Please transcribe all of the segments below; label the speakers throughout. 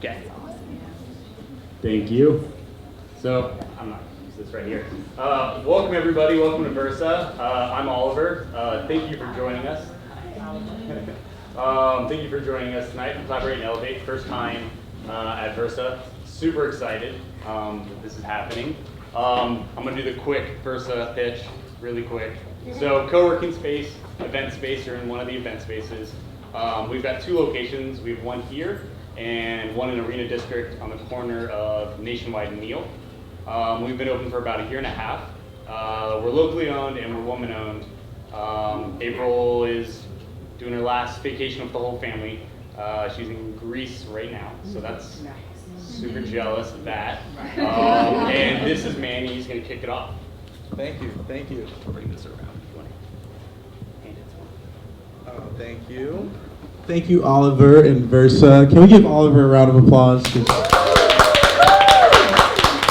Speaker 1: Okay. Thank you. So, I'm not going to use this right here. Welcome everybody, welcome to Versa. I'm Oliver. Thank you for joining us. Thank you for joining us tonight for Collaborate and Elevate. First time at Versa. Super excited that this is happening. I'm going to do the quick Versa pitch, really quick. So, co-working space, event space, you're in one of the event spaces. We've got 2 locations. We have one here and one in Arena District on the corner of Nationwide and Neal. We've been open for about a year and a half. We're locally owned and we're woman owned. April is doing her last vacation with the whole family. She's in Greece right now, so that's super jealous of that. And this is Manny, he's gonna kick it off.
Speaker 2: Thank you, thank you.
Speaker 1: I'll bring this around if you want to hand it to him.
Speaker 2: Oh, thank you. Thank you, Oliver and Versa. Can we give Oliver a round of applause?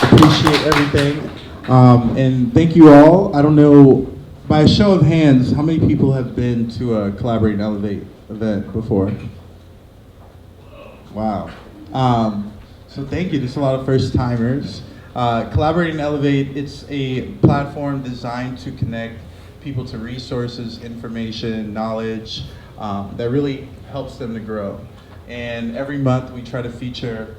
Speaker 2: Appreciate everything. And thank you all. I don't know, by a show of hands, how many people have been to a Collaborate and Elevate event before? Wow. So thank you. There's a lot of first timers. Collaborate and Elevate, it's a platform designed to connect people to resources, information, knowledge that really helps them to grow. And every month we try to feature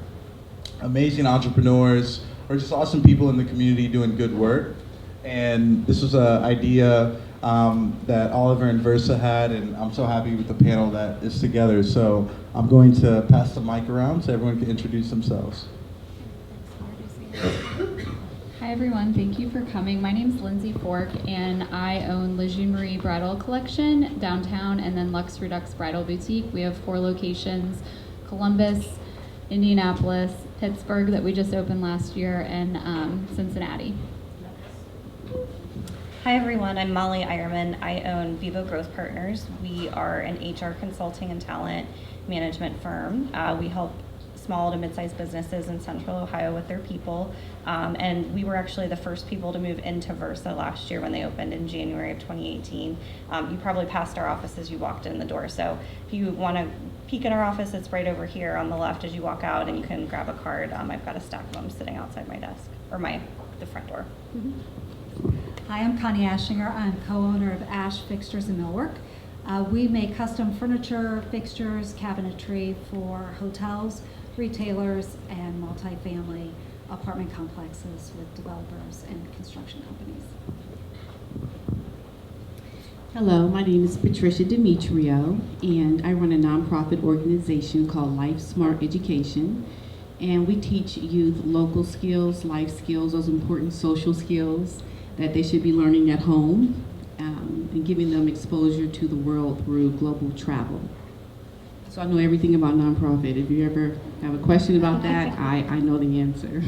Speaker 2: amazing entrepreneurs or just awesome people in the community doing good work. And this was an idea that Oliver and Versa had, and I'm so happy with the panel that is together. So I'm going to pass the mic around so everyone can introduce themselves.
Speaker 3: Hi everyone, thank you for coming. My name is Lindsay Fork and I own Jeune Bridal Collection downtown and then LUXEredux Bridal Boutique. We have 4 locations, Columbus, Indianapolis, Pittsburgh that we just opened last year, and Cincinnati.
Speaker 4: Hi everyone, I'm Eyerman. I own VIVO Growth Partners. We are an HR consulting and talent management firm. We help small to mid-sized businesses in Central Ohio with their people. And we were actually the first people to move into Versa last year when they opened in January of 2018. You probably passed our office as you walked in the door. So if you want to peek in our office, it's right over here on the left as you walk out, and you can grab a card. I've got a stack of them sitting outside my desk, or the front door.
Speaker 5: Hi, I'm Connie Aschinger. I'm co-owner of ASCH Fixtures and Millwork. We make custom furniture, fixtures, cabinetry for hotels, retailers, and multifamily apartment complexes with developers and construction companies.
Speaker 6: Hello, my name is Patricia McBride-Demetriou, and I run a nonprofit organization called LifeSmart Education. And we teach youth local skills, life skills, those important social skills that they should be learning at home, and giving them exposure to the world through global travel. So I know everything about nonprofit. If you ever have a question about that, I know the answer.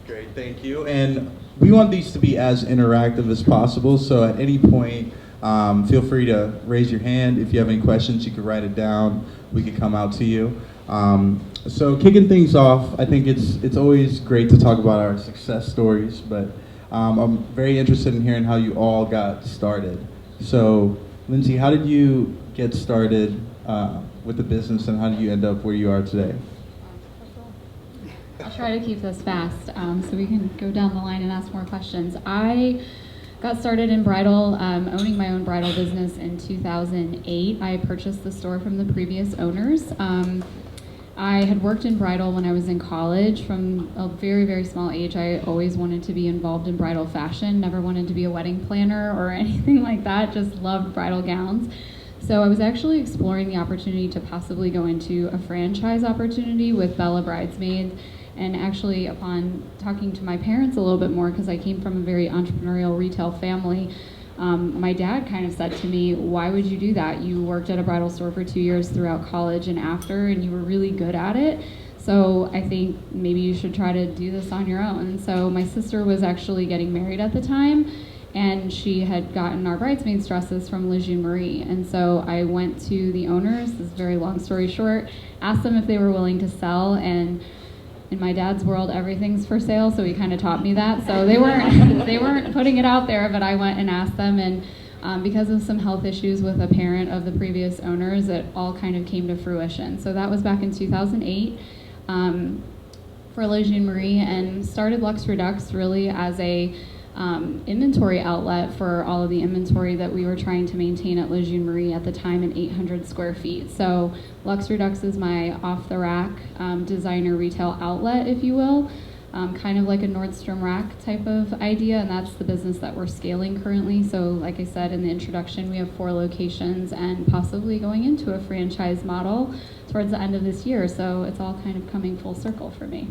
Speaker 2: Great, thank you. And we want these to be as interactive as possible, so at any point, feel free to raise your hand. If you have any questions, you can write it down. We can come out to you. So kicking things off, I think it's always great to talk about our success stories, but I'm very interested in hearing how you all got started. So Lindsay, how did you get started with the business, and how did you end up where you are today?
Speaker 3: I'll try to keep this fast so we can go down the line and ask more questions. I got started in bridal, owning my own bridal business in 2008. I purchased the store from the previous owners. I had worked in bridal when I was in college. From a very, very small age, I always wanted to be involved in bridal fashion, never wanted to be a wedding planner or anything like that, just loved bridal gowns. So I was actually exploring the opportunity to possibly go into a franchise opportunity with Bella Bridesmaids. And actually, upon talking to my parents a little bit more, because I came from a very entrepreneurial retail family, my dad kind of said to me, why would you do that? You worked at a bridal store for 2 years throughout college and after, and you were really good at it. So I think maybe you should try to do this on your own. So my sister was actually getting married at the time, and she had gotten our bridesmaids dresses from Jeune. And so I went to the owners, this is a very long story short, asked them if they were willing to sell, and in my dad's world, everything's for sale, so he kind of taught me that. So they weren't putting it out there, but I went and asked them, and because of some health issues with a parent of the previous owners, it all kind of came to fruition. So that was back in 2008 for Jeune Marie, and started LUXEredux really as a inventory outlet for all of the inventory that we were trying to maintain at Jeune Marie at the time in 800 square feet. So LUXEredux is my off-the-rack designer retail outlet, if you will. Kind of like a Nordstrom Rack type of idea, and that's the business that we're scaling currently. So like I said in the introduction, we have 4 locations and possibly going into a franchise model towards the end of this year. So it's all kind of coming full circle for me.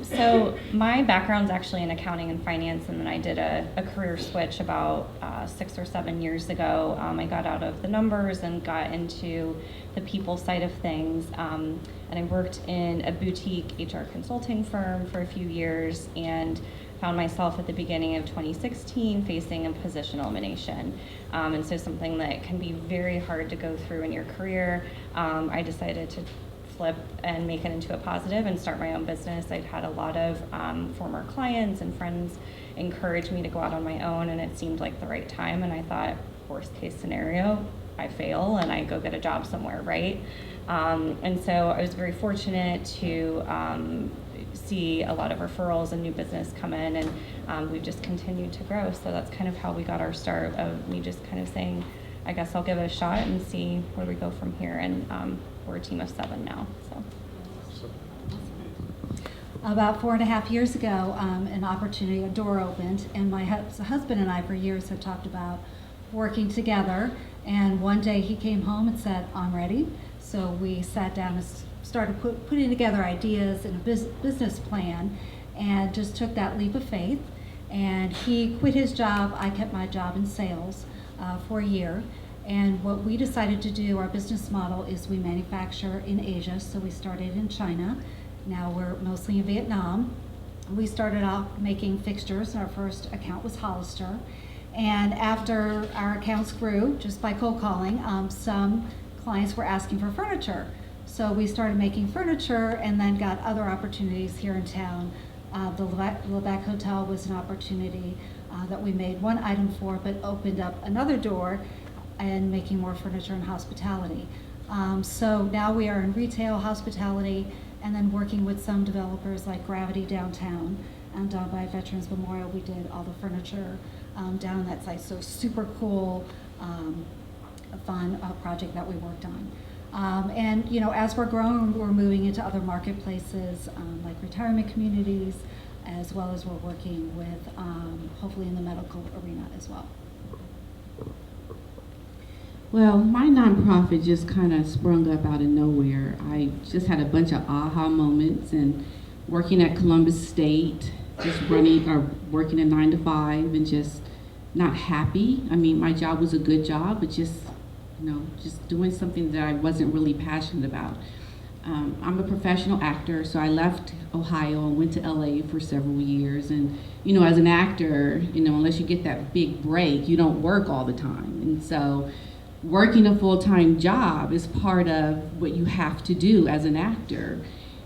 Speaker 4: So my background's actually in accounting and finance, and then I did a career switch about 6 or 7 years ago. I got out of the numbers and got into the people side of things, and I worked in a boutique HR consulting firm for a few years and found myself at the beginning of 2016 facing a position elimination. And so something that can be very hard to go through in your career, I decided to flip and make it into a positive and start my own business. I'd had a lot of former clients and friends encourage me to go out on my own, and it seemed like the right time, and I thought, worst case scenario, I fail and I go get a job somewhere, right? And so I was very fortunate to see a lot of referrals and new business come in, and we've just continued to grow. So that's kind of how we got our start, of me just kind of saying, I guess I'll give it a shot and see where we go from here. And we're a team of 7 now. So.
Speaker 5: About 4.5 years ago, an opportunity, a door opened, and my husband and I for years had talked about working together. And one day he came home and said, I'm ready. So we sat down and started putting together ideas and a business plan, and just took that leap of faith. And he quit his job, I kept my job in sales for a year. And what we decided to do, our business model, is we manufacture in Asia. So we started in China. Now we're mostly in Vietnam. We started out making fixtures. Our first account was Hollister. And after our accounts grew, just by cold calling, some clients were asking for furniture. So we started making furniture, and then got other opportunities here in town. The Lebec Hotel was an opportunity that we made one item for, but opened up another door and making more furniture and hospitality. So now we are in retail, hospitality, and then working with some developers like Gravity downtown. And down by Veterans Memorial, we did all the furniture down on that site. So super cool, fun project that we worked on. And you know, as we're growing, we're moving into other marketplaces like retirement communities, as well as we're working with, hopefully in the medical arena as well.
Speaker 6: Well, my nonprofit just kind of sprung up out of nowhere. I just had a bunch of aha moments, and working at Columbus State, just working a 9 to 5 and just not happy. I mean, my job was a good job, but just, you know, just doing something that I wasn't really passionate about. I'm a professional actor, so I left Ohio and went to LA for several years. And, you know, as an actor, you know, unless you get that big break, you don't work all the time. And so working a full-time job is part of what you have to do as an actor.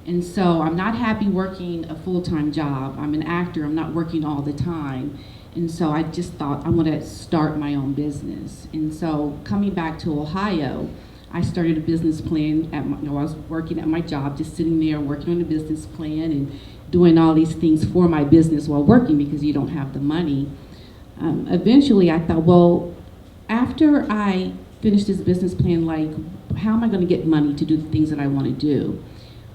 Speaker 6: And so I'm not happy working a full-time job. I'm an actor, I'm not working all the time. And so I just thought, I'm gonna start my own business. And so coming back to Ohio, I started a business plan I was working at my job, just sitting there working on a business plan and doing all these things for my business while working, because you don't have the money. Eventually I thought, well, after I finish this business plan, like, how am I gonna get money to do the things that I wanna do?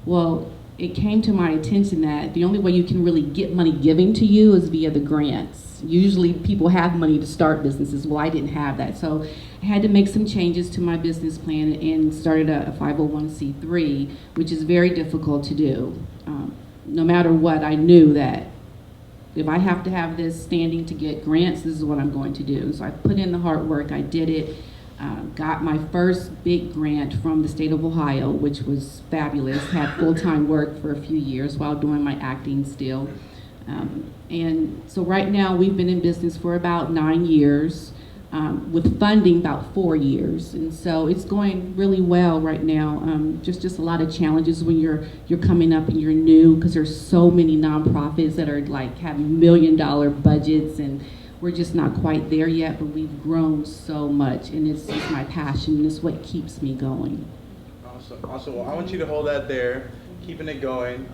Speaker 6: Well, it came to my attention that the only way you can really get money given to you is via the grants. Usually people have money to start businesses. Well, I didn't have that. So I had to make some changes to my business plan and started a 501c3, which is very difficult to do. No matter what, I knew that if I have to have this standing to get grants, this is what I'm going to do. So I put in the hard work, I did it. Got my first big grant from the state of Ohio, which was fabulous. Had full-time work for a few years while doing my acting still. And so right now we've been in business for about 9 years, with funding about 4 years. And so it's going really well right now. Just a lot of challenges when you're coming up and you're new, because there's so many nonprofits that are like have $1 million budgets and We're just not quite there yet, but we've grown so much, and it's just my passion, and it's what keeps me going.
Speaker 2: Awesome, awesome. Well, I want you to hold that there, keeping it going.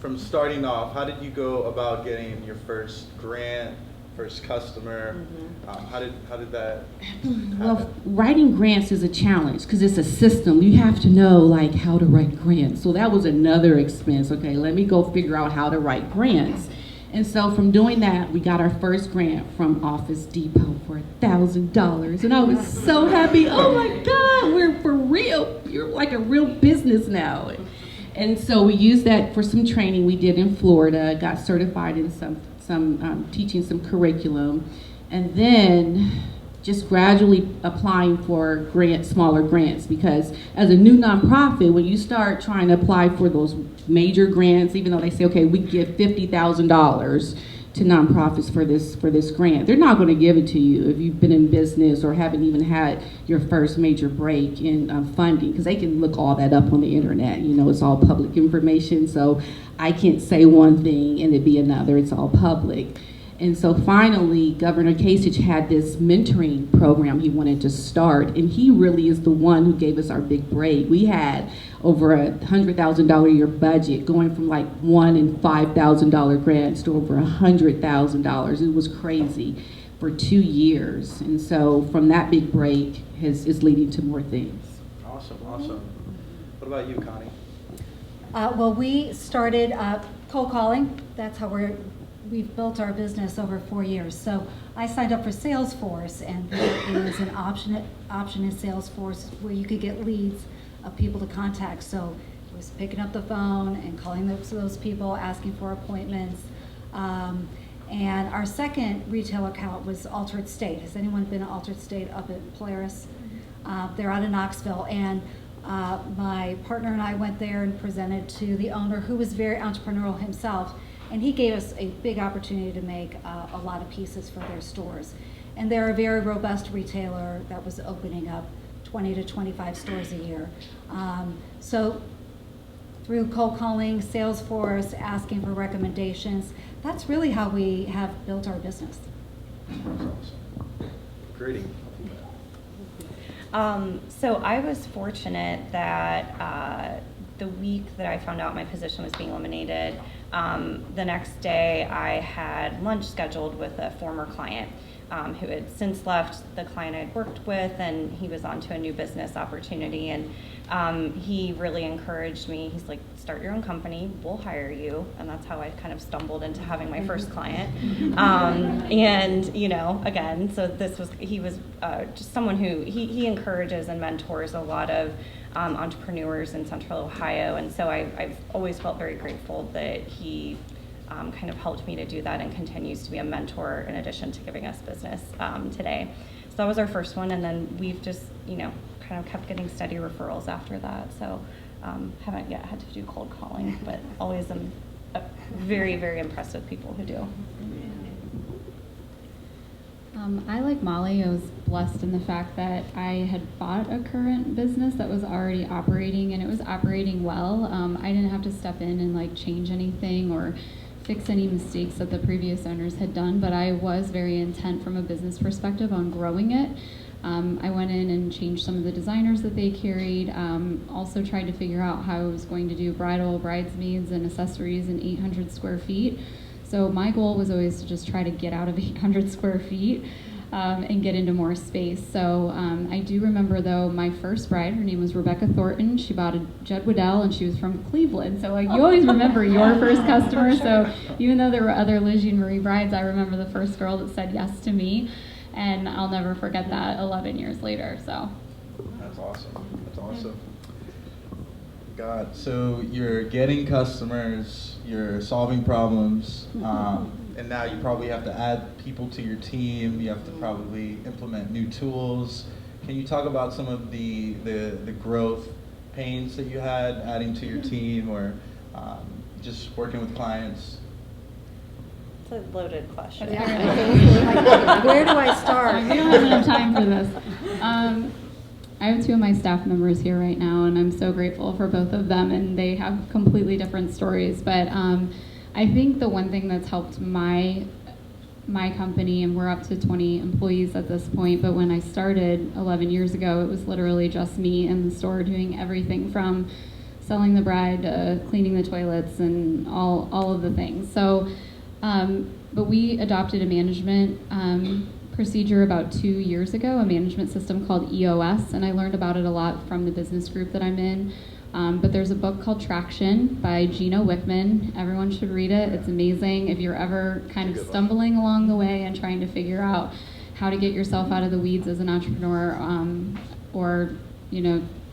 Speaker 2: From starting off, how did you go about getting your first grant, first customer? How did that happen?
Speaker 6: Well, writing grants is a challenge because it's a system. You have to know like how to write grants. So that was another expense. Okay, let me go figure out how to write grants. And so from doing that, we got our first grant from Office Depot for $1,000. And I was so happy. Oh my God, we're for real. You're like a real business now. And so we used that for some training we did in Florida, got certified in some teaching some curriculum, and then just gradually applying for smaller grants, because as a new nonprofit, when you start trying to apply for those major grants, even though they say, okay, we give $50,000 to nonprofits for this grant, they're not going to give it to you if you've been in business or haven't even had your first major break in funding, because they can look all that up on the internet. You know, it's all public information, so I can't say one thing and it be another. It's all public. And so finally, Governor Kasich had this mentoring program he wanted to start, and he really is the one who gave us our big break. We had over $100,000 a year budget, going from like $1,000 and $5,000 grants to over $100,000. It was crazy for 2 years. And so from that big break is leading to more things.
Speaker 2: Awesome, awesome. What about you, Connie?
Speaker 5: Well, we started cold calling. That's how we've built our business over 4 years. So I signed up for Salesforce, and there is an option in Salesforce where you could get leads of people to contact. So it was picking up the phone and calling those people, asking for appointments. And our second retail account was Altered State. Has anyone been to Altered State up at Polaris? They're out of Knoxville. And my partner and I went there and presented to the owner, who was very entrepreneurial himself. And he gave us a big opportunity to make a lot of pieces for their stores. And they're a very robust retailer that was opening up 20 to 25 stores a year. So through cold calling, Salesforce, asking for recommendations, that's really how we have built our business.
Speaker 2: Great.
Speaker 4: So I was fortunate that the week that I found out my position was being eliminated, the next day I had lunch scheduled with a former client who had since left the client I'd worked with, and he was on to a new business opportunity. And he really encouraged me. He's like, start your own company, we'll hire you. And that's how I kind of stumbled into having my first client. And, you know, again, so he was just someone who, he encourages and mentors a lot of entrepreneurs in Central Ohio. And so I've always felt very grateful that he kind of helped me to do that, and continues to be a mentor in addition to giving us business today. So that was our first one, and then we've just, you know, kind of kept getting steady referrals after that. So haven't yet had to do cold calling, but always am very, very impressed with people who do.
Speaker 3: I, like Molly, I was blessed in the fact that I had bought a current business that was already operating, and it was operating well. I didn't have to step in and like change anything or fix any mistakes that the previous owners had done, but I was very intent from a business perspective on growing it. I went in and changed some of the designers that they carried, also tried to figure out how I was going to do bridal, bridesmaids, and accessories in 800 square feet. So my goal was always to just try to get out of 800 square feet and get into more space. So I do remember, though, my first bride, her name was Rebecca Thornton. She bought a Judd Waddell, and she was from Cleveland. So like, you always remember your first customer. So even though there were other Liz and Marie brides, I remember the first girl that said yes to me. And I'll never forget that 11 years later. So
Speaker 2: That's awesome. That's awesome. God, so you're getting customers, you're solving problems, and now you probably have to add people to your team. You have to probably implement new tools. Can you talk about some of the growth pains that you had adding to your team, or just working with clients?
Speaker 4: It's a loaded question.
Speaker 5: Where do I start?
Speaker 3: we don't have enough time for this. I have two of my staff members here right now, and I'm so grateful for both of them, and they have completely different stories. But I think the one thing that's helped my my company, and we're up to 20 employees at this point, but when I started 11 years ago, it was literally just me in the store doing everything from selling the bride to cleaning the toilets and all of the things. So, but we adopted a management procedure about 2 years ago, a management system called EOS, and I learned about it a lot from the business group that I'm in. But there's a book called Traction by Gina Wickman. Everyone should read it. It's amazing. If you're ever kind of stumbling along the way and trying to figure out how to get yourself out of the weeds as an entrepreneur, or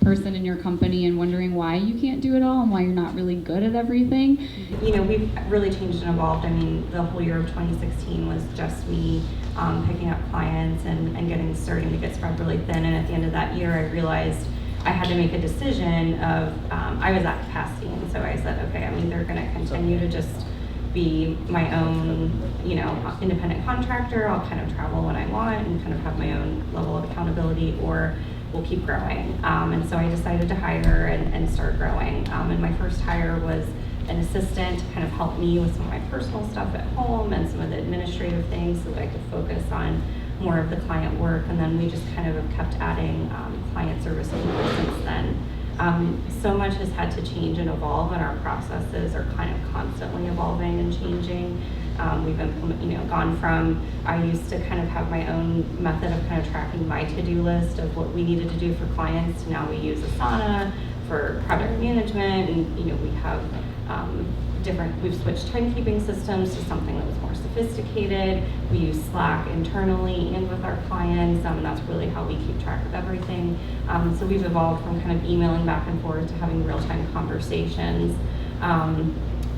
Speaker 3: person in your company and wondering why you can't do it all and why you're not really good at everything.
Speaker 4: We've really changed and evolved. I mean, the whole year of 2016 was just me picking up clients and starting to get spread really thin. And at the end of that year, I realized I had to make a decision of, I was at capacity, and so I said, okay, I'm either going to continue to just be my own, independent contractor. I'll kind of travel when I want and kind of have my own level of accountability, or we'll keep growing. And so I decided to hire and start growing. And my first hire was an assistant to kind of help me with some of my personal stuff at home and some of the administrative things so that I could focus on more of the client work. And then we just kind of have kept adding client service people since then. So much has had to change and evolve, and our processes are kind of constantly evolving and changing. We've gone from, I used to kind of have my own method of kind of tracking my to-do list of what we needed to do for clients, to now we use Asana for project management, and we have we've switched timekeeping systems to something that was more sophisticated. We use Slack internally and with our clients, and that's really how we keep track of everything. So we've evolved from kind of emailing back and forth to having real-time conversations.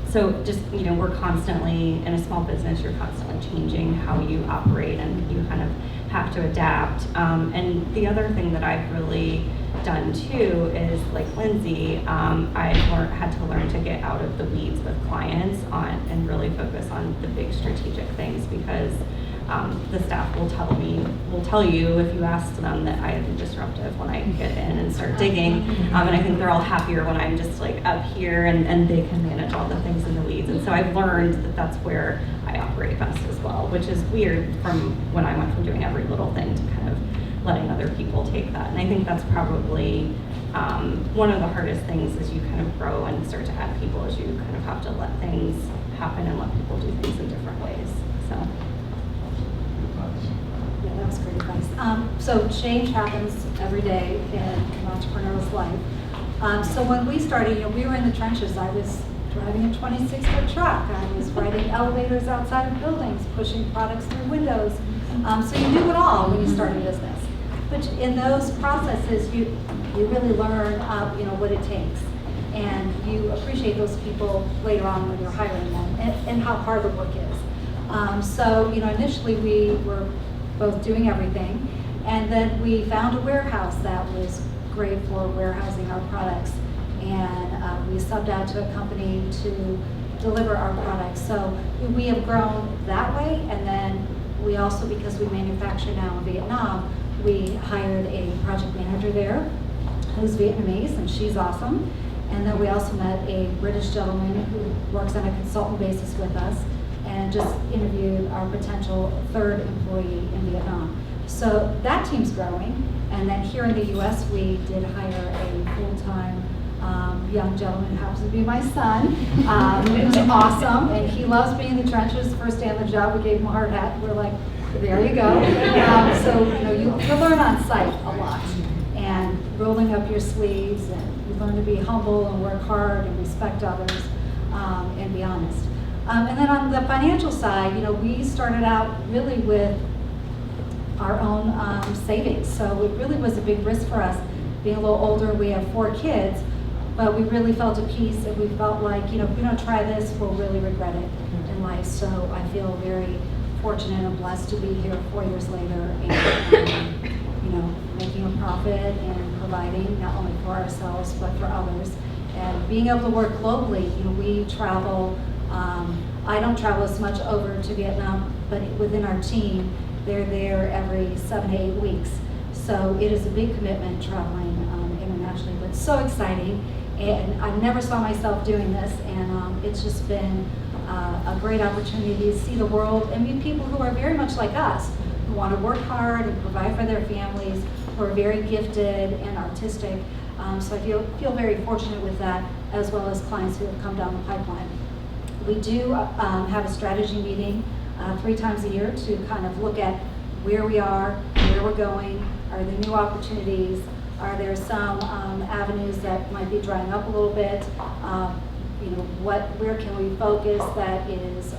Speaker 4: So just, we're constantly, in a small business, you're constantly changing how you operate, and you kind of have to adapt. And the other thing that I've really done too is, like Lindsay, I had to learn to get out of the weeds with clients and really focus on the big strategic things, because the staff will tell you if you ask them that I am disruptive when I get in and start digging. And I think they're all happier when I'm just like up here and they can manage all the things in the weeds. And so I've learned that that's where I operate best as well, which is weird from when I went from doing every little thing to kind of letting other people take that. And I think that's probably one of the hardest things as you kind of grow and start to add people, is you kind of have to let things happen and let people do things in different ways. So.
Speaker 5: Yeah, that was great advice. So change happens every day in an entrepreneur's life. So when we started, we were in the trenches. I was driving a 26-foot truck. I was riding elevators outside of buildings, pushing products through windows. So you do it all when you start a business. But in those processes, you really learn, what it takes. And you appreciate those people later on when you're hiring them, and how hard the work is. So, initially we were both doing everything, and then we found a warehouse that was great for warehousing our products, and we subbed out to a company to deliver our products. So we have grown that way, and then we also, because we manufacture now in Vietnam, we hired a project manager there who's Vietnamese, and she's awesome. And then we also met a British gentleman who works on a consultant basis with us, and just interviewed our potential third employee in Vietnam. So that team's growing. And then here in the US, we did hire a full-time young gentleman who happens to be my son, who's awesome, and he loves being in the trenches. First day on the job, we gave him a hard hat. We're like, there you go. So you learn on site a lot, and rolling up your sleeves, and you learn to be humble and work hard and respect others, and be honest. And then on the financial side, we started out really with our own savings. So it really was a big risk for us. Being a little older, we have 4 kids, but we really felt at peace, and we felt like, if we don't try this, we'll really regret it in life. So I feel very fortunate and blessed to be here 4 years later, and making a profit and providing not only for ourselves but for others, and being able to work globally. We travel. I don't travel as much over to Vietnam, but within our team, they're there every 7 to 8 weeks. So it is a big commitment traveling internationally, but so exciting. And I never saw myself doing this, and it's just been a great opportunity to see the world and meet people who are very much like us, who want to work hard and provide for their families, who are very gifted and artistic. So I feel very fortunate with that, as well as clients who have come down the pipeline. We do have a strategy meeting 3 times a year to kind of look at where we are, where we're going, are there new opportunities, are there some avenues that might be drying up a little bit, where can we focus that is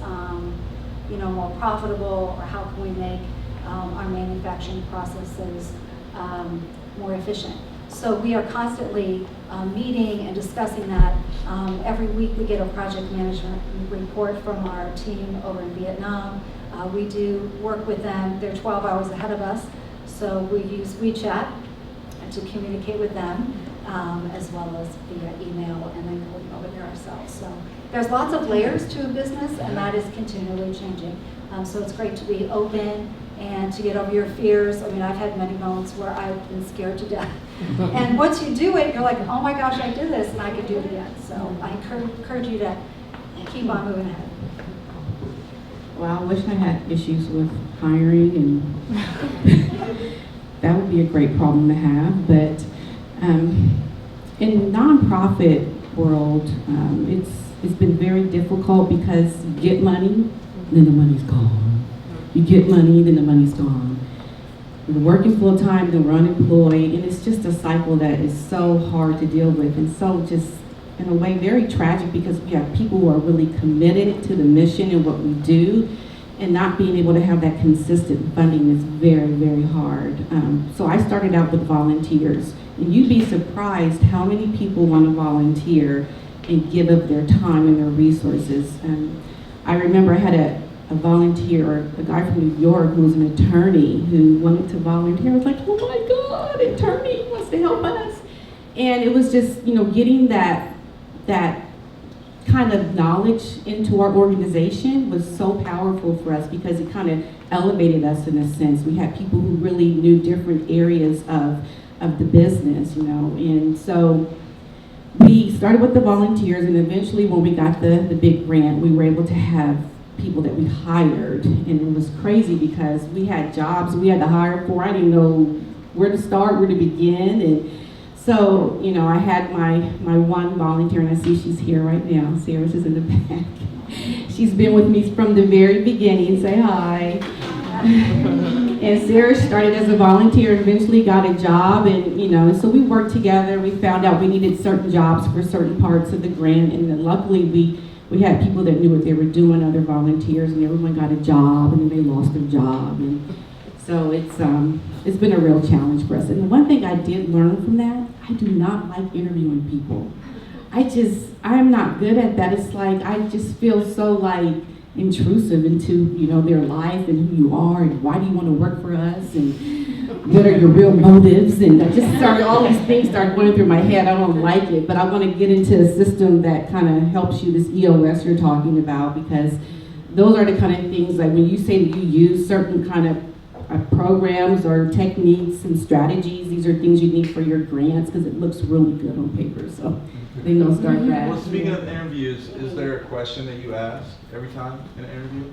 Speaker 5: more profitable, or how can we make our manufacturing processes more efficient. So we are constantly meeting and discussing that. Every week we get a project management report from our team over in Vietnam. We do work with them. They're 12 hours ahead of us, so we use WeChat to communicate with them, as well as via email, and then going over there ourselves. So there's lots of layers to a business, and that is continually changing. So it's great to be open and to get over your fears. I mean, I've had many moments where I've been scared to death. And once you do it, you're like, oh my gosh, I did this, and I could do it again. So I encourage you to keep on moving ahead.
Speaker 6: Well, I wish I had issues with hiring, and that would be a great problem to have. But in the nonprofit world, it's been very difficult because you get money, then the money's gone. You get money, then the money's gone. We're working full time, then we're unemployed, and it's just a cycle that is so hard to deal with, and so just in a way very tragic, because we have people who are really committed to the mission and what we do, and not being able to have that consistent funding is very, very hard. So I started out with volunteers, and you'd be surprised how many people want to volunteer and give up their time and their resources. I remember I had a volunteer, a guy from New York who was an attorney who wanted to volunteer. I was like, oh my God, attorney wants to help us. And it was just, getting that kind of knowledge into our organization was so powerful for us, because it kind of elevated us in a sense. We had people who really knew different areas of the business, and so we started with the volunteers, and eventually when we got the big grant, we were able to have people that we hired, and it was crazy because we had jobs we had to hire for. I didn't know where to start, where to begin, and so, I had my one volunteer, and I see she's here right now. Sarah's is in the back. She's been with me from the very beginning. Say hi. And Sarah started as a volunteer, eventually got a job, and so we worked together. We found out we needed certain jobs for certain parts of the grant, and then luckily we had people that knew what they were doing, other volunteers, and everyone got a job, and then they lost their job, and so it's been a real challenge for us. And the one thing I did learn from that, I do not like interviewing people. I'm not good at that. It's like, I just feel so intrusive into, their life and who you are, and why do you want to work for us, and what are your real motives, and I just started, all these things started going through my head. I don't like it, but I want to get into a system that kind of helps you, this EOS you're talking about, because those are the kind of things, like when you say that you use certain kind of programs or techniques and strategies, these are things you need for your grants, because it looks really good on paper. So I think they'll start that.
Speaker 2: Well, speaking of interviews, is there a question that you ask every time in an interview?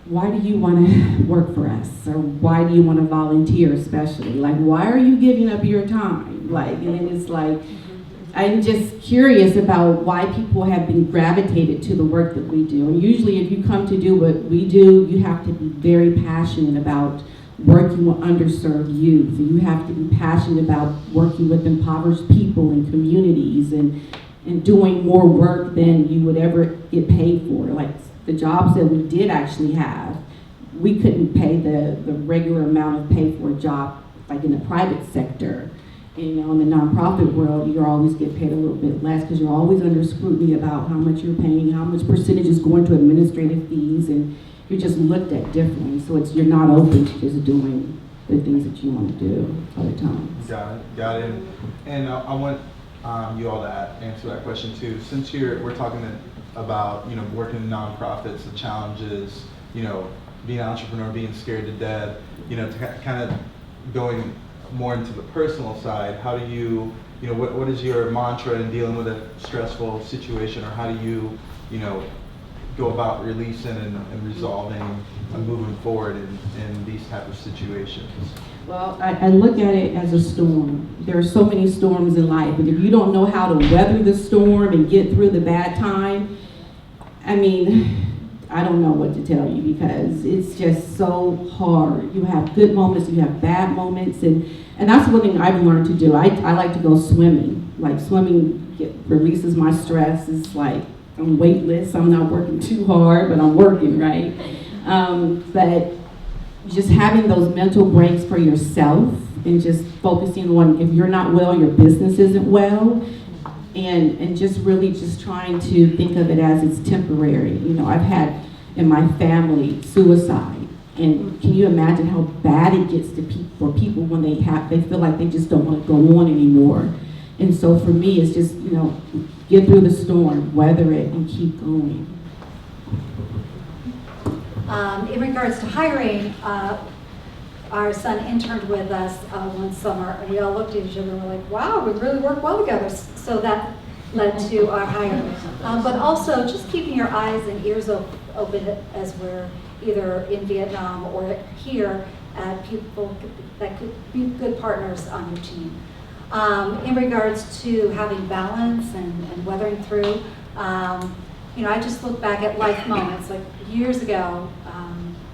Speaker 6: Why do you want to work for us? Or why do you want to volunteer especially? Like, why are you giving up your time? And it's like, I'm just curious about why people have been gravitated to the work that we do. And usually if you come to do what we do, you have to be very passionate about working with underserved youth. And you have to be passionate about working with impoverished people and communities, and doing more work than you would ever get paid for. Like the jobs that we did actually have, we couldn't pay the regular amount of pay for a job like in the private sector. In the nonprofit world, you always get paid a little bit less, because you're always under scrutiny about how much you're paying, how much percentage is going to administrative fees, and you're just looked at differently. So you're not open to just doing the things that you want to do all the time.
Speaker 2: Got it. And I want you all to answer that question too. Since we're talking about working in nonprofits, the challenges, being an entrepreneur, being scared to death, to kind of going more into the personal side, how do you, what is your mantra in dealing with a stressful situation, or how do you go about releasing and resolving and moving forward in these type of situations?
Speaker 6: Well, I look at it as a storm. There are so many storms in life, but if you don't know how to weather the storm and get through the bad time, I mean, I don't know what to tell you, because it's just so hard. You have good moments, you have bad moments, and that's one thing I've learned to do. I like to go swimming. Like, swimming releases my stress. It's like I'm weightless. I'm not working too hard, but I'm working, right? But just having those mental breaks for yourself and just focusing on, if you're not well, your business isn't well, and just really just trying to think of it as it's temporary. I've had in my family suicide, and can you imagine how bad it gets for people when they feel like they just don't want to go on anymore. And so for me, it's just, get through the storm, weather it, and keep going.
Speaker 5: In regards to hiring, our son interned with us one summer, and we all looked at each other and were like, wow, we really work well together. So that led to our hire. But also just keeping your eyes and ears open as we're either in Vietnam or here at people that could be good partners on your team. In regards to having balance and weathering through, I just look back at life moments. Like years ago,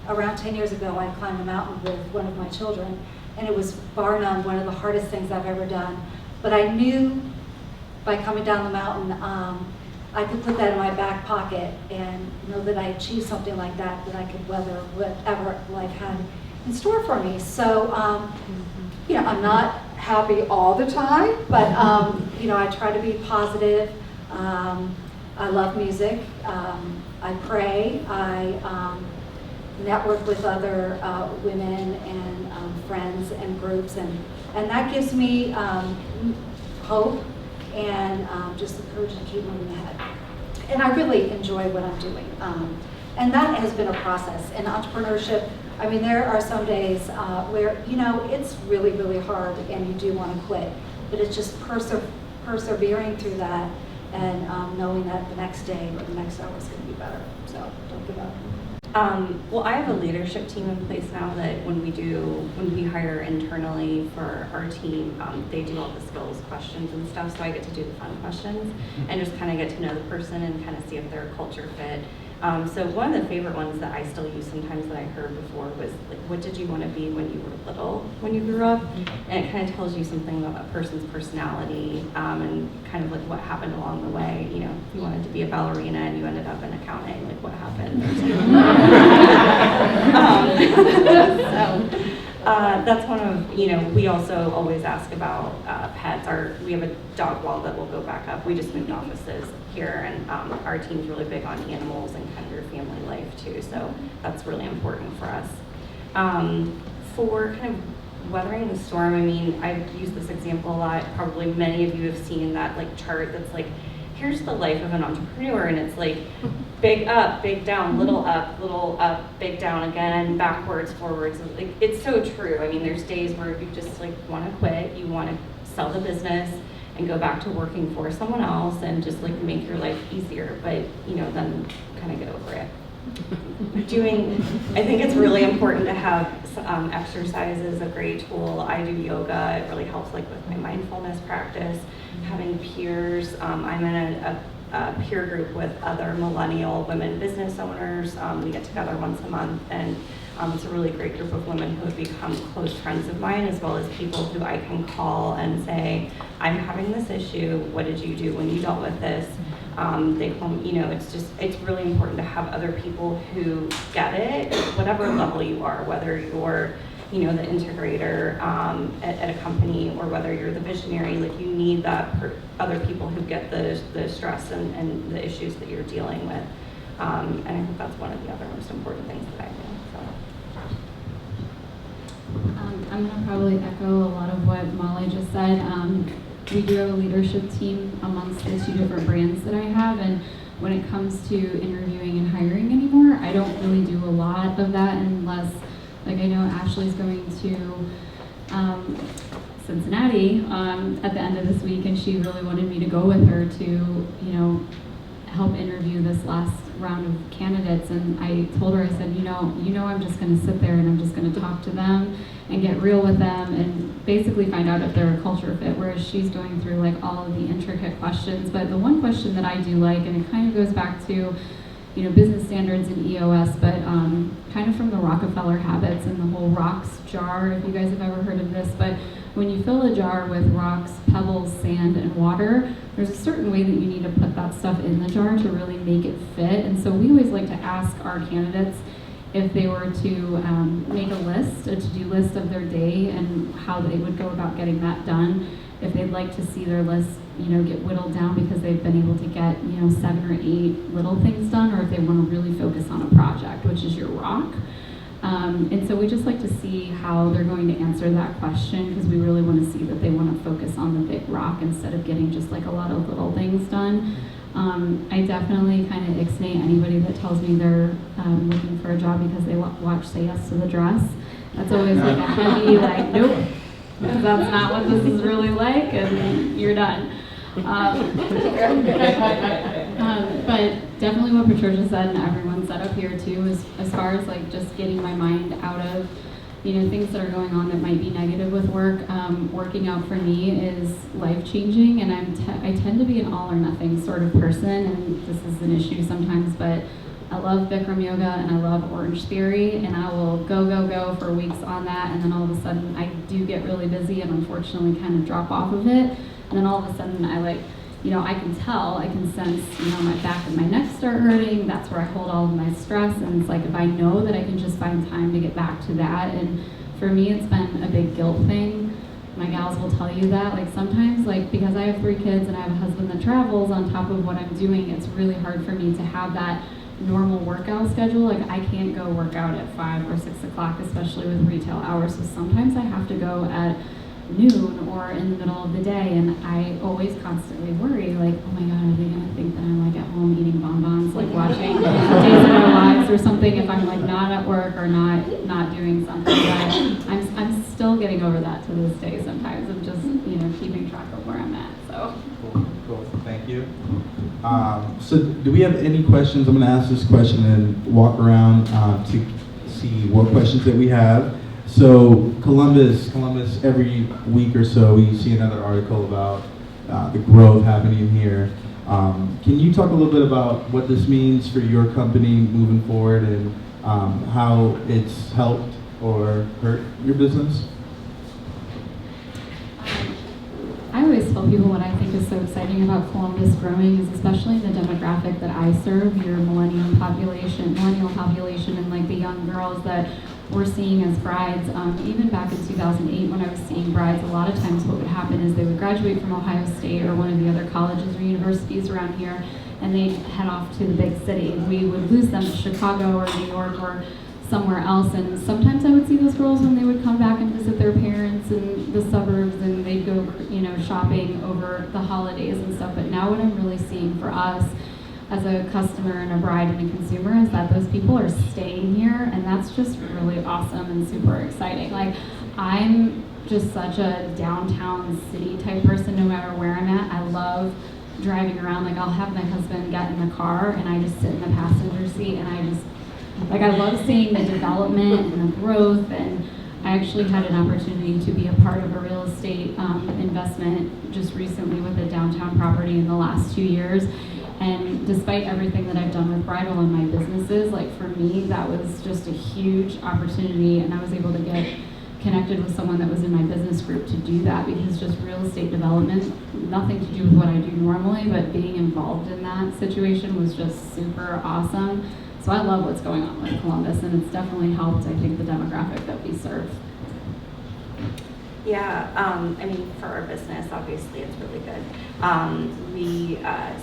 Speaker 5: around 10 years ago, I climbed a mountain with one of my children, and it was bar none one of the hardest things I've ever done. But I knew by coming down the mountain, I could put that in my back pocket and know that I achieved something like that, that I could weather whatever life had in store for me. So, I'm not happy all the time, but I try to be positive. I love music. I pray. I network with other women and friends and groups, and that gives me hope and just the courage to keep moving ahead. And I really enjoy what I'm doing. And that has been a process. In entrepreneurship, I mean, there are some days where, it's really, really hard and you do want to quit. But it's just persevering through that and knowing that the next day or the next hour is going to be better. So don't give up.
Speaker 4: Well, I have a leadership team in place now that when we hire internally for our team, they do all the skills questions and stuff, so I get to do the fun questions and just kind of get to know the person and kind of see if they're a culture fit. So one of the favorite ones that I still use sometimes that I heard before was like, what did you want to be when you were little, when you grew up? And it kind of tells you something about a person's personality and kind of like what happened along the way. If you wanted to be a ballerina and you ended up in accounting, like what happened? That's one of, we also always ask about pets. We have a dog wall that will go back up. We just moved offices here, and our team's really big on animals and kind of your family life too, so that's really important for us. For kind of weathering the storm, I mean, I've used this example a lot. Probably many of you have seen that like chart that's like, here's the life of an entrepreneur, and it's like big up, big down, little up, big down again, backwards, forwards. Like, it's so true. I mean, there's days where you just like want to quit, you want to sell the business and go back to working for someone else and just like make your life easier, but then kind of get over it. I think it's really important to have exercise is a great tool. I do yoga. It really helps like with my mindfulness practice. Having peers. I'm in a peer group with other millennial women business owners. We get together once a month, and it's a really great group of women who have become close friends of mine, as well as people who I can call and say, I'm having this issue. What did you do when you dealt with this? They come, it's really important to have other people who get it, whatever level you are, whether you're, the integrator at a company or whether you're the visionary. Like, you need that other people who get the stress and the issues that you're dealing with. And I think that's one of the other most important things that I do.
Speaker 3: I'm going to probably echo a lot of what Molly just said. We do have a leadership team amongst the 2 different brands that I have, and when it comes to interviewing and hiring anymore, I don't really do a lot of that unless, like, I know Ashley's going to Cincinnati at the end of this week, and she really wanted me to go with her to, help interview this last round of candidates, and I told her, I said, you know, I'm just going to sit there and I'm just going to talk to them and get real with them and basically find out if they're a culture fit, whereas she's going through like all of the intricate questions. But the one question that I do like, and it kind of goes back to, you know, business standards and EOS, but kind of from the Rockefeller habits and the whole rocks jar, if you guys have ever heard of this, but when you fill a jar with rocks, pebbles, sand, and water, there's a certain way that you need to put that stuff in the jar to really make it fit. And so we always like to ask our candidates if they were to make a list, a to-do list of their day and how they would go about getting that done, if they'd like to see their list, you know, get whittled down because they've been able to get, you know, 7 or 8 little things done, or if they want to really focus on a project, which is your rock. And so we just like to see how they're going to answer that question, because we really want to see that they want to focus on the big rock instead of getting just like a lot of little things done. I definitely kind of ixnay anybody that tells me they're looking for a job because they watch Say Yes to the Dress. That's always like a heavy, like, nope, that's not what this is really like, and you're done. But definitely what Patricia said and everyone said up here too is as far as like just getting my mind out of, you know, things that are going on that might be negative with work. Working out for me is life-changing, and I tend to be an all or nothing sort of person, and this is an issue sometimes, but I love Bikram yoga and I love Orange Theory, and I will go for weeks on that, and then all of a sudden I do get really busy and unfortunately kind of drop off of it, and then all of a sudden I like, you know, I can sense, you know, my back and my neck start hurting. That's where I hold all of my stress, and it's like if I know that I can just find time to get back to that, and for me it's been a big guilt thing. My gals will tell you that, like sometimes, like because I have 3 kids and I have a husband that travels on top of what I'm doing, it's really hard for me to have that normal workout schedule. Like I can't go work out at 5 or 6 o'clock, especially with retail hours, so sometimes I have to go at noon or in the middle of the day, and I always constantly worry, like, oh my god, are they gonna think that I'm like at home eating bonbons, like watching Days of Our Lives or something, if I'm like not at work or not doing something. But I'm still getting over that to this day sometimes of just, you know, keeping track of where I'm at. So
Speaker 2: cool. Thank you. So do we have any questions? I'm going to ask this question and walk around to see what questions that we have. So Columbus, every week or so we see another article about the growth happening here. Can you talk a little bit about what this means for your company moving forward, and how it's helped or hurt your business?
Speaker 3: I always tell people what I think is so exciting about Columbus growing is especially the demographic that I serve, your millennial population, and like the young girls that we're seeing as brides. Even back in 2008 when I was seeing brides, a lot of times what would happen is they would graduate from Ohio State or one of the other colleges or universities around here, and they'd head off to the big city. We would lose them to Chicago or New York or somewhere else, and sometimes I would see those girls when they would come back and visit their parents in the suburbs, and they'd go, you know, shopping over the holidays and stuff. But now what I'm really seeing for us as a customer and a bride and a consumer is that those people are staying here, and that's just really awesome and super exciting. Like, I'm just such a downtown city type person no matter where I'm at. I love driving around. Like, I'll have my husband get in the car and I just sit in the passenger seat, and I just, like, I love seeing the development and the growth. And I actually had an opportunity to be a part of a real estate investment just recently with a downtown property in the last 2 years. And despite everything that I've done with Bridal and my businesses, like for me, that was just a huge opportunity, and I was able to get connected with someone that was in my business group to do that, because just real estate development, nothing to do with what I do normally, but being involved in that situation was just super awesome. So I love what's going on with Columbus, and it's definitely helped, I think, the demographic that we serve.
Speaker 4: Yeah, I mean, for our business, obviously, it's really good.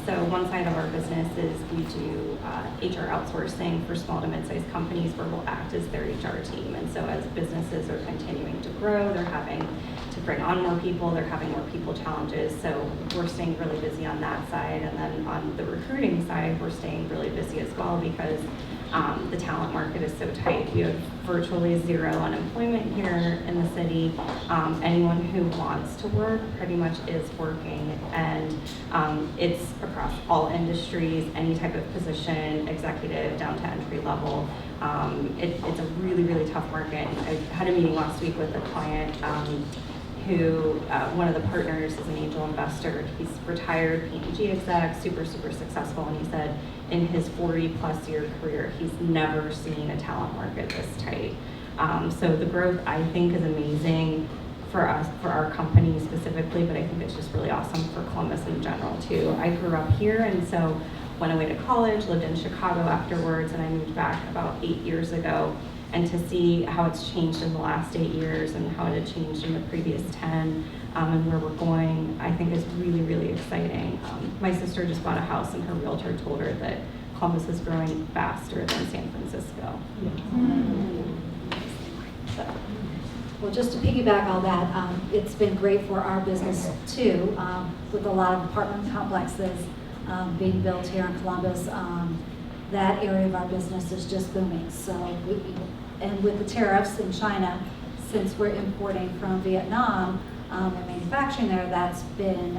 Speaker 4: So one side of our business is we do HR outsourcing for small to mid-sized companies, where we'll act as their HR team. And so as businesses are continuing to grow, they're having to bring on more people, they're having more people challenges. So we're staying really busy on that side. And then on the recruiting side, we're staying really busy as well, because The talent market is so tight. We have virtually zero unemployment here in the city. Anyone who wants to work pretty much is working, and it's across all industries, any type of position, executive down to entry level. It's a really, really tough market. I had a meeting last week with a client who, one of the partners is an angel investor. He's retired P&G exec, super, super successful, and he said in his 40+ year career, he's never seen a talent market this tight. So the growth, I think, is amazing for us, for our company specifically, but I think it's just really awesome for Columbus in general too. I grew up here, and so went away to college, lived in Chicago afterwards, and I moved back about 8 years ago. And to see how it's changed in the last 8 years and how it had changed in the previous 10, and where we're going, I think is really, really exciting. My sister just bought a house, and her realtor told her that Columbus is growing faster than San Francisco.
Speaker 5: So, well, just to piggyback on that, it's been great for our business too, with a lot of apartment complexes being built here in Columbus. That area of our business is just booming. So, and with the tariffs in China, since we're importing from Vietnam and manufacturing there, that's been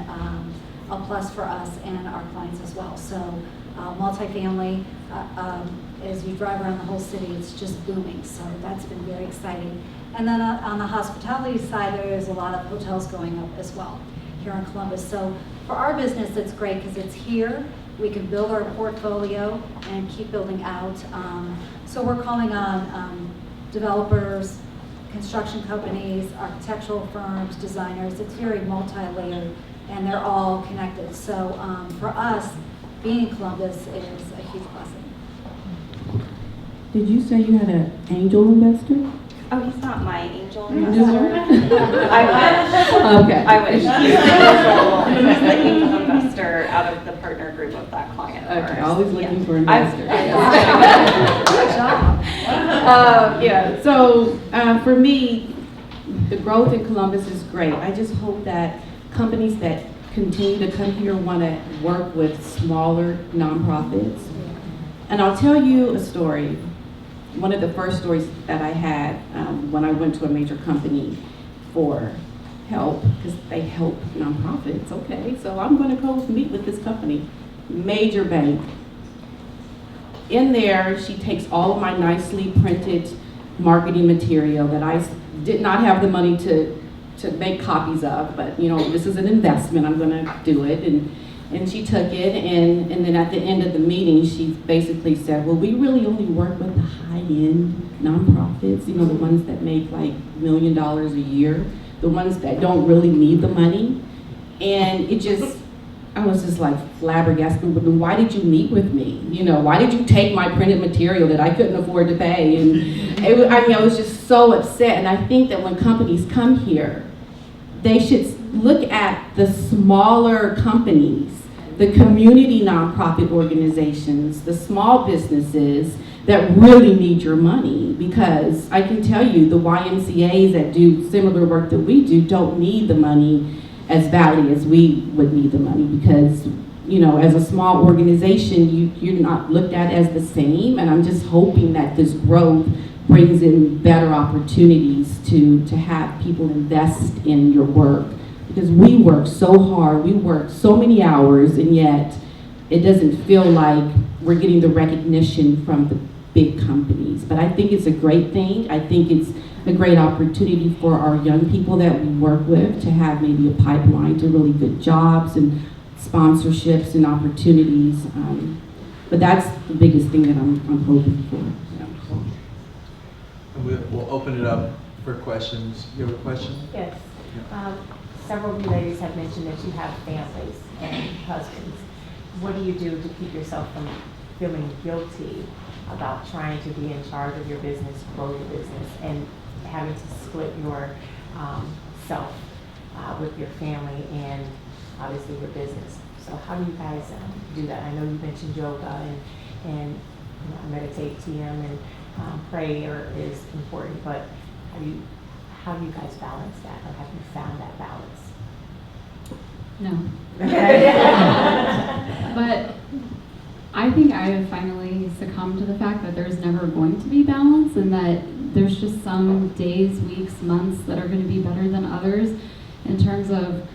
Speaker 5: a plus for us and our clients as well. So, multifamily, as you drive around the whole city, it's just booming. So that's been very exciting. And then on the hospitality side, there's a lot of hotels going up as well here in Columbus. So for our business, it's great because it's here. We can build our portfolio and keep building out. So we're calling on developers, construction companies, architectural firms, designers. It's very multi-layered, and they're all connected. So for us, being in Columbus is a huge blessing.
Speaker 6: Did you say you had an angel investor?
Speaker 4: Oh, he's not my angel
Speaker 6: No.
Speaker 4: investor. I wish.
Speaker 6: Okay.
Speaker 4: I wish. He's the angel investor out of the partner group of that client. of
Speaker 6: Okay,
Speaker 4: ours.
Speaker 6: always looking
Speaker 4: Yeah.
Speaker 6: for investors.
Speaker 5: Good job.
Speaker 6: Yeah, so for me, the growth in Columbus is great. I just hope that companies that continue to come here want to work with smaller nonprofits. And I'll tell you a story. One of the first stories that I had when I went to a major company for help, because they help nonprofits. Okay, so I'm going to go meet with this company, major bank. In there, she takes all of my nicely printed marketing material that I did not have the money to make copies of, but you know, this is an investment, I'm going to do it. And she took it, and then at the end of the meeting, she basically said, well, we really only work with the high-end nonprofits, you know, the ones that make like $1 million a year, the ones that don't really need the money. And it just, I was just like flabbergasted, but then why did you meet with me? You know, why did you take my printed material that I couldn't afford to pay? And I was just so upset. And I think that when companies come here, they should look at the smaller companies, the community nonprofit organizations, the small businesses that really need your money, because I can tell you the YMCAs that do similar work that we do don't need the money as badly as we would need the money, because you know, as a small organization, you're not looked at as the same, and I'm just hoping that this growth brings in better opportunities to have people invest in your work. Because we work so hard, we work so many hours, and yet it doesn't feel like we're getting the recognition from the big companies. But I think it's a great thing. I think it's a great opportunity for our young people that we work with to have maybe a pipeline to really good jobs and sponsorships and opportunities. But that's the biggest thing that I'm hoping for.
Speaker 2: And we'll open it up for questions. You have a question?
Speaker 7: Yes. Several of you ladies have mentioned that you have families and husbands. What do you do to keep yourself from feeling guilty about trying to be in charge of your business, grow your business, and having to split your self with your family and obviously your business? So how do you guys do that? I know you mentioned yoga and you know, meditate, TM, and prayer is important, but how do you guys balance that, or have you found that balance?
Speaker 3: No.
Speaker 7: Okay.
Speaker 3: But I think I have finally succumbed to the fact that there's just some days, weeks, months that are going to be better than others in terms of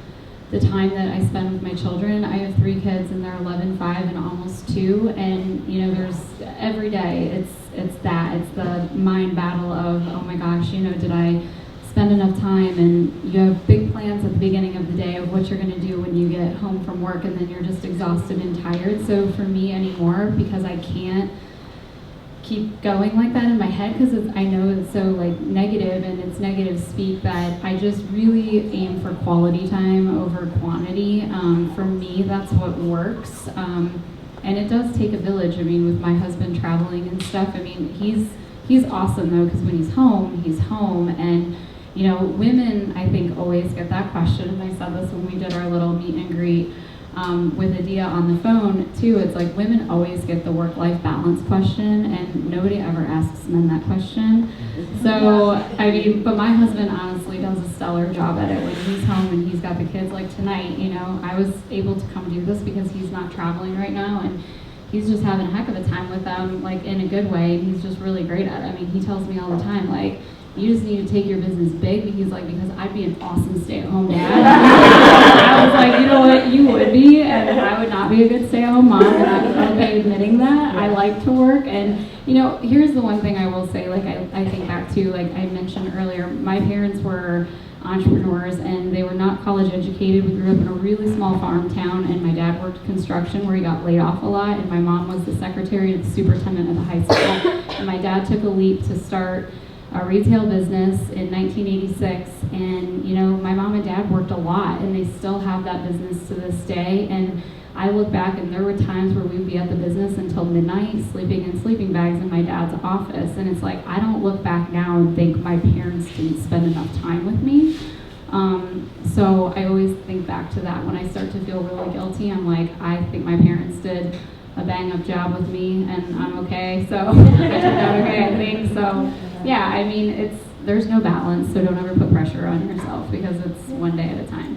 Speaker 3: the time that I spend with my children. I have 3 kids and they're 11, 5, and almost 2. And there's every day it's the mind battle of, oh my gosh, did I spend enough time? And you have big plans at the beginning of the day of what you're going to do when you get home from work, and then you're just exhausted and tired. So for me anymore, because I can't keep going like that in my head, because I know it's so negative and it's negative speak, that I just really aim for quality time over quantity. For me, that's what works. And it does take a village. With my husband traveling and stuff, he's awesome though, because when he's home. And women, I think, always get that question, and I said this when we did our little meet and greet with Adia on the phone too. It's like women always get the work-life balance question, and nobody ever asks men that question. So but my husband honestly does a stellar job at it when he's home and he's got the kids. Like tonight, I was able to come do this because he's not traveling right now, and he's just having a heck of a time with them, in a good way. And he's just really great at it. He tells me all the time, you just need to take your business big. He's like, because I'd be an awesome stay-at-home dad. I was like, you know what, you would be, and I would not be a good stay-at-home mom, and I'm okay admitting that. I like to work, and here's the one thing I will say, I think back to, I mentioned earlier, my parents were entrepreneurs, and they were not college educated. We grew up in a really small farm town, and my dad worked construction where he got laid off a lot, and my mom was the secretary of the superintendent of the high school. And my dad took a leap to start a retail business in 1986, and my mom and dad worked a lot, and they still have that business to this day. And I look back, and there were times where we'd be at the business until midnight, sleeping in sleeping bags in my dad's office, and it's I don't look back now and think my parents didn't spend enough time with me. So I always think back to that when I start to feel really guilty. I'm I think my parents did a bang-up job with me, and I'm okay, so I turned out okay, I think. So yeah, there's no balance, so don't ever put pressure on yourself, because it's one day at a time.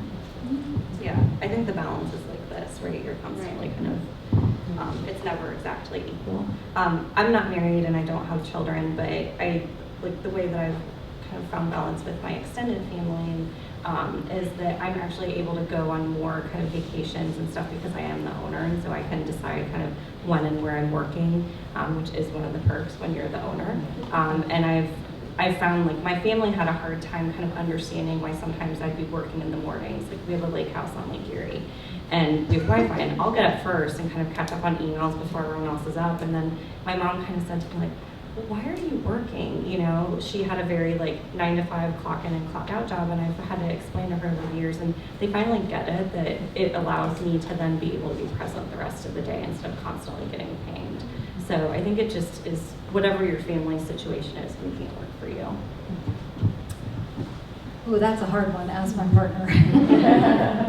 Speaker 4: Yeah, I think the balance is like this, right? You're constantly it's never exactly equal. I'm not married and I don't have children, but I the way that I've kind of found balance with my extended family is that I'm actually able to go on more kind of vacations and stuff because I am the owner, and so I can decide kind of when and where I'm working, which is one of the perks when you're the owner. And I've found my family had a hard time kind of understanding why sometimes I'd be working in the mornings. We have a lake house on Lake Erie, and we have Wi-Fi, and I'll get up first and kind of catch up on emails before everyone else is up. And then my mom kind of said to me, well, why are you working? She had a very 9 to 5 clock in and clock out job, and I've had to explain to her over the years, and they finally get it, that it allows me to then be able to be present the rest of the day instead of constantly getting pinged. So I think it just is whatever your family situation is, making it work for you.
Speaker 5: Ooh, that's a hard one. Ask my partner.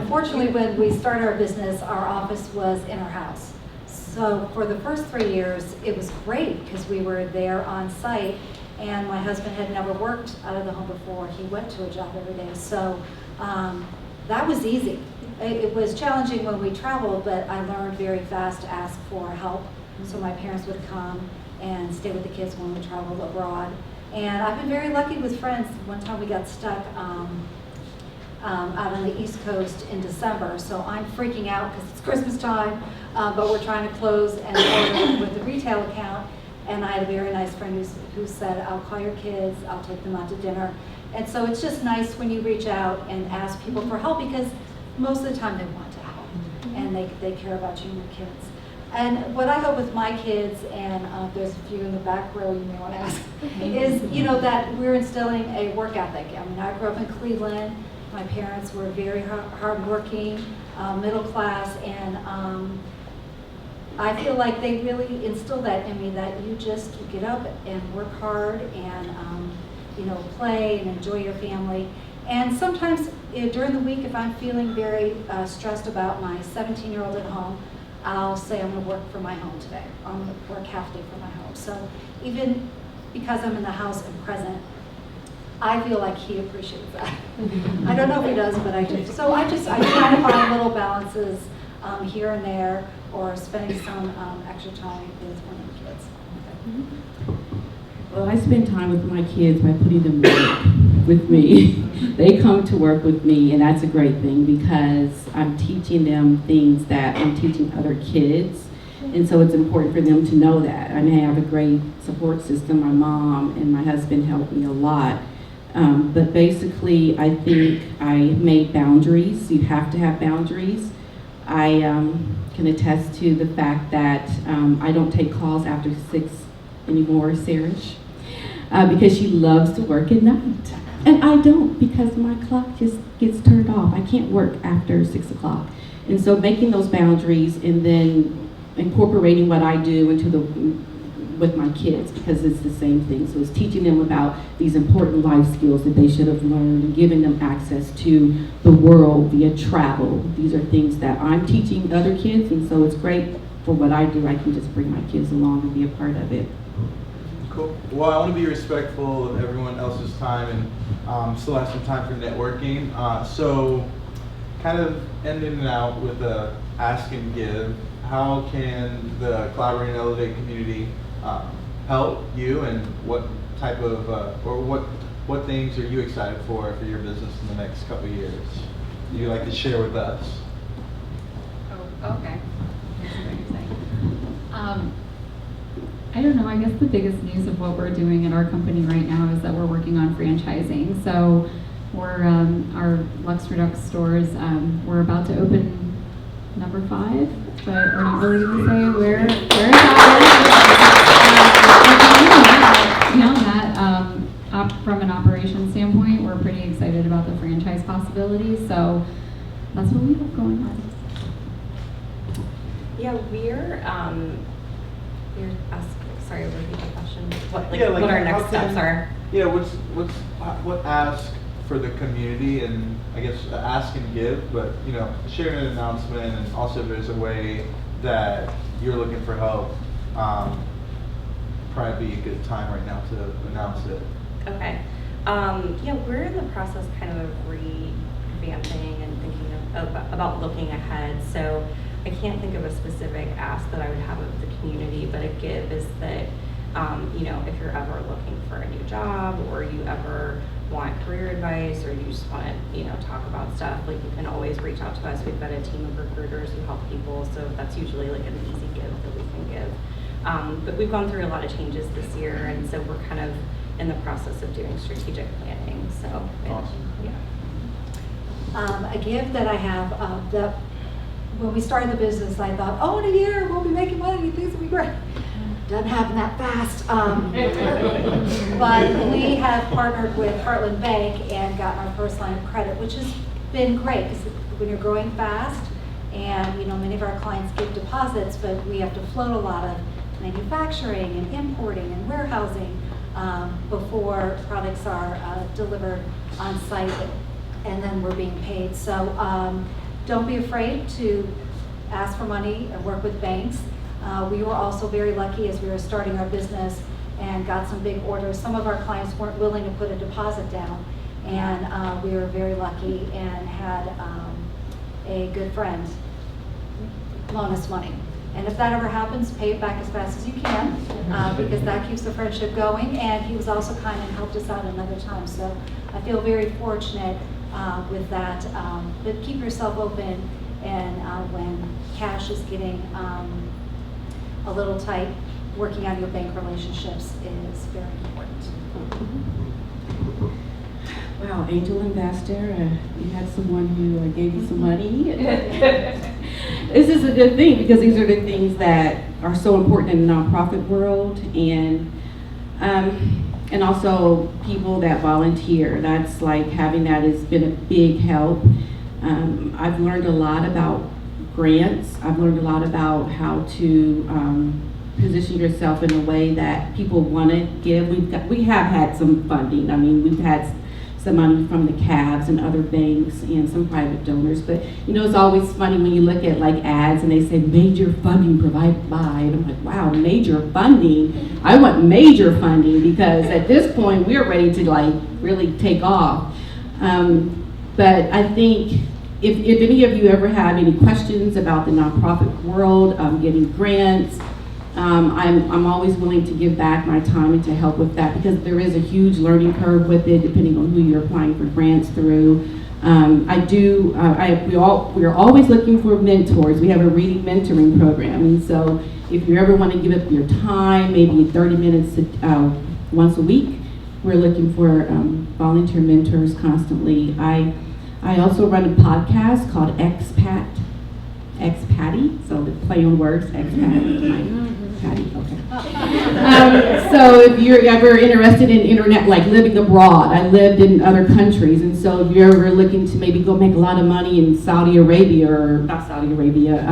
Speaker 5: Fortunately, when we started our business, our office was in our house. So for the first 3 years, it was great because we were there on site, and my husband had never worked out of the home before. He went to a job every day. So that was easy. It was challenging when we traveled, but I learned very fast to ask for help. So my parents would come and stay with the kids when we traveled abroad. And I've been very lucky with friends. One time we got stuck out on the East Coast in December, so I'm freaking out because it's Christmas time, but we're trying to close and order with the retail account. And I had a very nice friend who said, I'll call your kids, I'll take them out to dinner. And so it's just nice when you reach out and ask people for help, because most of the time they want to help, and they care about you and your kids. And what I hope with my kids, and there's a few in the back row you may want to ask, is that we're instilling a work ethic. I grew up in Cleveland. My parents were very hardworking, middle class, and I feel like they really instilled that in me, that you just get up and work hard and play and enjoy your family. And sometimes during the week, if I'm feeling very stressed about my 17-year-old at home, I'll say I'm going to work for my home today. I'm going to work half day for my home. So even because I'm in the house and present, I feel like he appreciates that. I don't know if he does, but I do. So I try to find little balances here and there, or spending some extra time with one of the kids.
Speaker 6: Well, I spend time with my kids by putting them to work with me. They come to work with me, and that's a great thing because I'm teaching them things that I'm teaching other kids. And so it's important for them to know that. I may have a great support system. My mom and my husband help me a lot. But basically, I think I made boundaries. You have to have boundaries. I can attest to the fact that I don't take calls after 6 anymore, Sarish, because she loves to work at night. And I don't, because my clock just gets turned off. I can't work after 6 o'clock. And so making those boundaries and then incorporating what I do with my kids, because it's the same thing. So it's teaching them about these important life skills that they should have learned and giving them access to the world via travel. These are things that I'm teaching other kids, and so it's great for what I do. I can just bring my kids along and be a part of it.
Speaker 2: Cool. Well, I want to be respectful of everyone else's time and still have some time for networking. So kind of ending it out with a ask and give. How can the Collaborate and Elevate community help you, and what type of, or what things are you excited for your business in the next couple of years? You'd like to share with us?
Speaker 3: Oh, okay. I see what you're saying. I don't know, I guess the biggest news of what we're doing at our company right now is that we're working on franchising. So we're, our LUXEredux stores, we're about to open number 5, but we're not really going to say where it's at. Beyond that, from an operations standpoint, we're pretty excited about the franchise possibilities. So that's what we have going on.
Speaker 4: Yeah, we're asking. Sorry, repeat the question. What
Speaker 2: Like
Speaker 4: what our
Speaker 2: how
Speaker 4: next steps are?
Speaker 2: Yeah, what ask for the community, and I guess ask and give, but sharing an announcement, and also if there's a way that you're looking for help, probably be a good time right now to announce it.
Speaker 4: Okay. Yeah, we're in the process kind of revamping and thinking about looking ahead. So I can't think of a specific ask that I would have of the community, but a give is that, if you're ever looking for a new job, or you ever want career advice, or you just want to, talk about stuff, like, you can always reach out to us. We've got a team of recruiters who help people, so that's usually like an easy give that we can give. But we've gone through a lot of changes this year, and so we're kind of in the process of doing strategic planning. So,
Speaker 2: Awesome.
Speaker 4: Yeah.
Speaker 5: A gift that I have, that when we started the business, I thought, oh, in a year we'll be making money, things will be great. Doesn't happen that fast. But we have partnered with Heartland Bank and gotten our first line of credit, which has been great, because when you're growing fast, and many of our clients give deposits, but we have to float a lot of manufacturing and importing and warehousing before products are delivered on site, and then we're being paid. So don't be afraid to ask for money and work with banks. We were also very lucky as we were starting our business and got some big orders. Some of our clients weren't willing to put a deposit down, and we were very lucky and had a good friend loan us money. And if that ever happens, pay it back as fast as you can, because that keeps the friendship going. And he was also kind and helped us out another time. So I feel very fortunate with that. But keep yourself open, and when cash is getting a little tight, working on your bank relationships is very important.
Speaker 6: Wow, angel investor, you had someone who gave you some money. This is a good thing, because these are the things that are so important in the nonprofit world, and also people that volunteer. That's like, having that has been a big help. I've learned a lot about grants. I've learned a lot about how to position yourself in a way that people want to give. We have had some funding. I mean, we've had some money from the CAVs and other banks and some private donors, but it's always funny when you look at like ads and they say major funding provided by, and I'm like, wow, major funding. I want major funding, because at this point we're ready to like really take off. But I think if any of you ever have any questions about the nonprofit world, getting grants, I'm always willing to give back my time and to help with that because there is a huge learning curve with it depending on who you're applying for grants through. We're always looking for mentors. We have a reading mentoring program, and so if you ever want to give up your time, maybe 30 minutes once a week, we're looking for volunteer mentors constantly. I also run a podcast called Expatty, so the play on words, Expatty. Patty, okay. So if you're ever interested in internet, like living abroad, I lived in other countries, and so if you're ever looking to maybe go make a lot of money in Saudi Arabia, or not Saudi Arabia,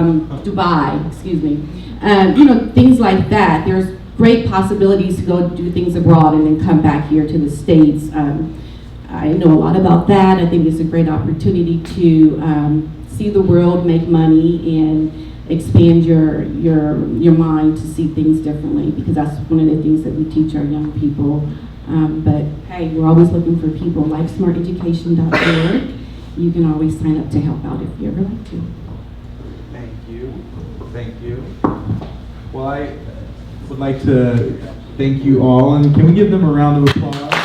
Speaker 6: Dubai, excuse me, things like that, there's great possibilities to go do things abroad and then come back here to the States. I know a lot about that. I think it's a great opportunity to see the world, make money, and expand your mind to see things differently, because that's one of the things that we teach our young people. But hey, we're always looking for people. LifeSmartEducation.org. You can always sign up to help out if you ever like to.
Speaker 2: Thank you. Thank you. Well, I would like to thank you all, and can we give them a round of applause?